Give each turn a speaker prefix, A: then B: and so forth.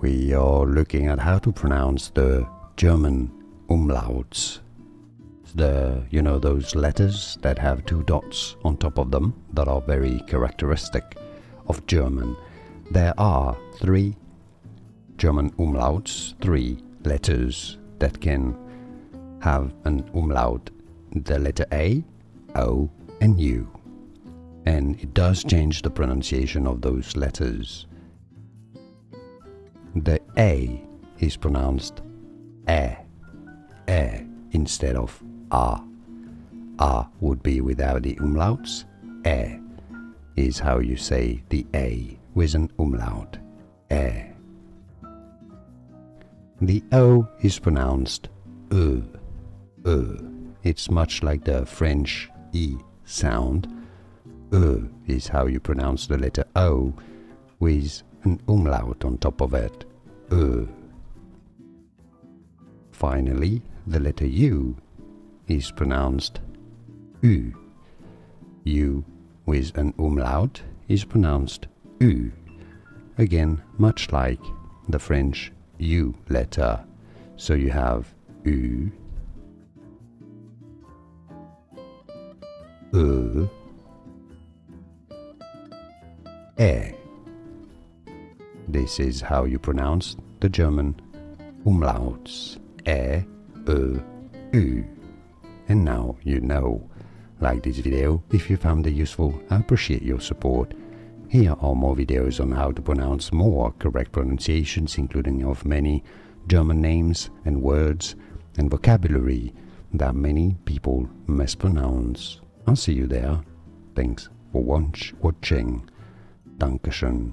A: we are looking at how to pronounce the German umlauts. Those letters that have two dots on top of them that are very characteristic of German. There are 3 German umlauts, 3 letters that can have an umlaut, the letter A, O and U. And it does change the pronunciation of those letters. The A is pronounced instead of A. A would be without the umlauts. Is how you say the A with an umlaut. The O is pronounced E. It's much like the French E sound. Is how you pronounce the letter O with an umlaut on top of it. Finally, the letter U is pronounced U. U with an umlaut is pronounced U. Again, much like the French U letter. So you have U, E. This is how you pronounce the German umlauts. E, U. And now you know. Like this video if you found it useful. I appreciate your support. Here are more videos on how to pronounce more correct pronunciations, including of many German names and words and vocabulary that many people mispronounce. I'll see you there. Thanks for watching. Dankeschön.